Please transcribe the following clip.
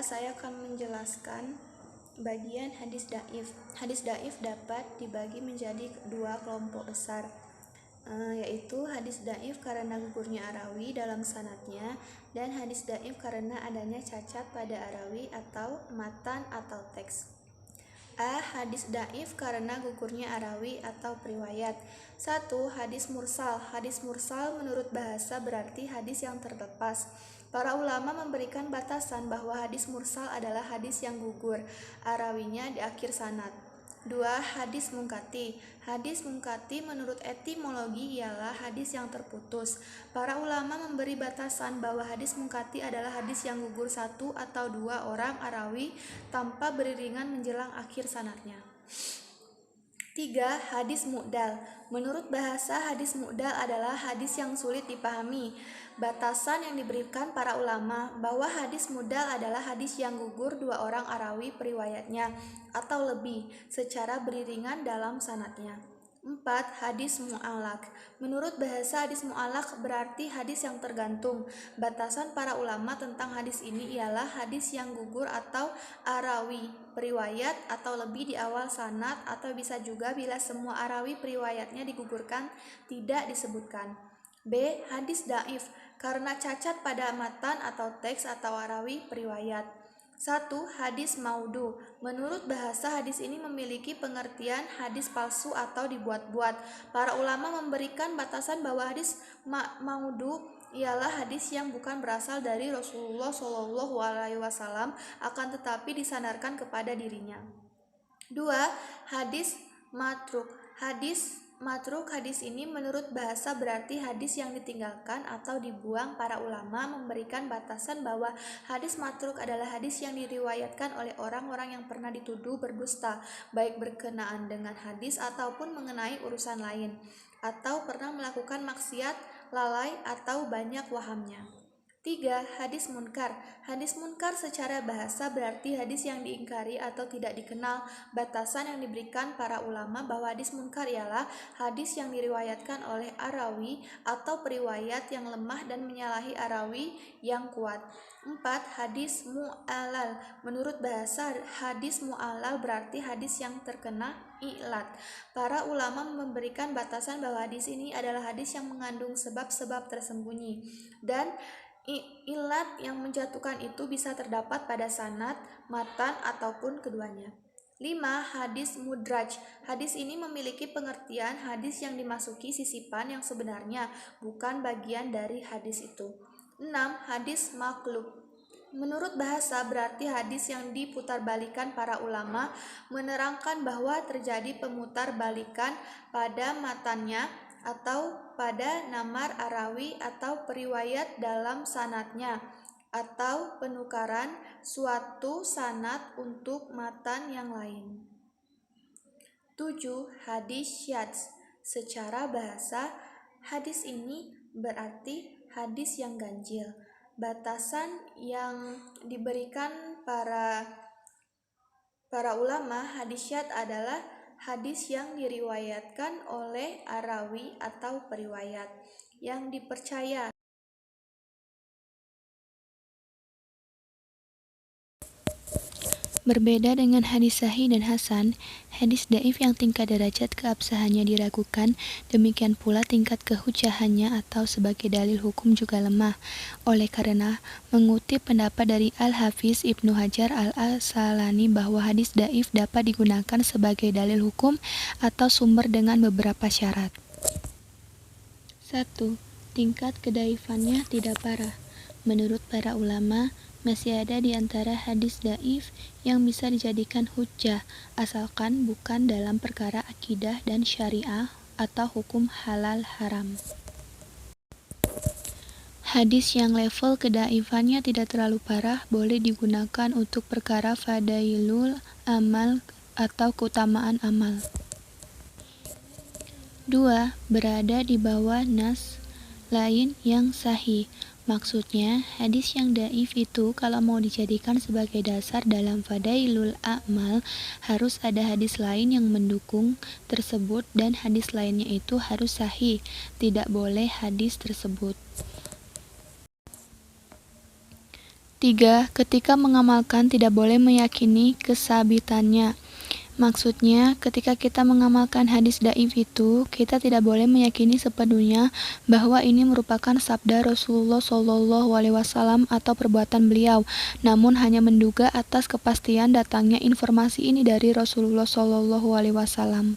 saya akan menjelaskan bagian hadis daif. Hadis daif dapat dibagi menjadi dua kelompok besar, yaitu hadis daif karena gugurnya arawi dalam sanadnya dan hadis daif karena adanya cacat pada arawi atau matan atau teks. Hadis daif karena gugurnya arawi atau periwayat. 1. Hadis mursal. Hadis mursal menurut bahasa berarti hadis yang terlepas. Para ulama memberikan batasan bahwa hadis mursal adalah hadis yang gugur arawinya di akhir sanad. 2. Hadis mungkati. Hadis mungkati menurut etimologi ialah hadis yang terputus. Para ulama memberi batasan bahwa hadis mungkati adalah hadis yang gugur satu atau dua orang arawi tanpa beriringan menjelang akhir sanadnya. 3. Hadis mu'dal. Menurut bahasa, hadis mu'dal adalah hadis yang sulit dipahami. Batasan yang diberikan para ulama bahwa hadis mu'dal adalah hadis yang gugur dua orang arawi periwayatnya atau lebih secara beriringan dalam sanadnya. 4. Hadis mu'allaq. Menurut bahasa, hadis mu'allaq berarti hadis yang tergantung. Batasan para ulama tentang hadis ini ialah hadis yang gugur atau arawi periwayat atau lebih di awal sanad, atau bisa juga bila semua arawi periwayatnya digugurkan tidak disebutkan. B. Hadis daif karena cacat pada matan atau teks atau arawi periwayat. 1. Hadis maudu. Menurut bahasa, hadis ini memiliki pengertian hadis palsu atau dibuat-buat. Para ulama memberikan batasan bahwa hadis maudu ialah hadis yang bukan berasal dari Rasulullah SAW akan tetapi disandarkan kepada dirinya. 2. Hadis matruk. Hadis ini menurut bahasa berarti hadis yang ditinggalkan atau dibuang. Para ulama memberikan batasan bahwa hadis matruk adalah hadis yang diriwayatkan oleh orang-orang yang pernah dituduh berdusta, baik berkenaan dengan hadis ataupun mengenai urusan lain, atau pernah melakukan maksiat, lalai, atau banyak wahamnya. 3. Hadis munkar. Hadis munkar secara bahasa berarti hadis yang diingkari atau tidak dikenal. Batasan yang diberikan para ulama bahwa hadis munkar ialah hadis yang diriwayatkan oleh arawi atau periwayat yang lemah dan menyalahi arawi yang kuat. 4. Hadis mu'allal. Menurut bahasa, hadis mu'allal berarti hadis yang terkena ilat. Para ulama memberikan batasan bahwa hadis ini adalah hadis yang mengandung sebab-sebab tersembunyi, dan ilat yang menjatuhkan itu bisa terdapat pada sanad, matan, ataupun keduanya. 5. Hadis mudraj. Hadis ini memiliki pengertian hadis yang dimasuki sisipan yang sebenarnya, bukan bagian dari hadis itu. 6. Hadis maklub. Menurut bahasa berarti hadis yang diputarbalikan. Para ulama menerangkan bahwa terjadi pemutarbalikan pada matannya atau pada namar arawi atau periwayat dalam sanadnya, atau penukaran suatu sanad untuk matan yang lain. 7. Hadis syadz. Secara bahasa, hadis ini berarti hadis yang ganjil. Batasan yang diberikan para ulama, hadis syadz adalah hadis yang diriwayatkan oleh arawi atau periwayat yang dipercaya. Berbeda dengan hadis sahih dan hasan, hadis daif yang tingkat derajat keabsahannya diragukan, demikian pula tingkat kehujahannya atau sebagai dalil hukum juga lemah. Oleh karena mengutip pendapat dari Al-Hafiz Ibnu Hajar Al-Asqalani bahwa hadis daif dapat digunakan sebagai dalil hukum atau sumber dengan beberapa syarat. 1. Tingkat kedaifannya tidak parah. Menurut para ulama, masih ada di antara hadis daif yang bisa dijadikan hujjah, asalkan bukan dalam perkara akidah dan syariah atau hukum halal haram. Hadis yang level kedaifannya tidak terlalu parah boleh digunakan untuk perkara fadailul amal atau keutamaan amal. 2. Berada di bawah nas lain yang sahih. Maksudnya, hadis yang daif itu kalau mau dijadikan sebagai dasar dalam fadailul a'mal, harus ada hadis lain yang mendukung tersebut dan hadis lainnya itu harus sahih, tidak boleh hadis tersebut. 3. Ketika mengamalkan tidak boleh meyakini kesabitannya. Maksudnya, ketika kita mengamalkan hadis dhaif itu, kita tidak boleh meyakini sepenuhnya bahwa ini merupakan sabda Rasulullah SAW atau perbuatan beliau, namun hanya menduga atas kepastian datangnya informasi ini dari Rasulullah SAW.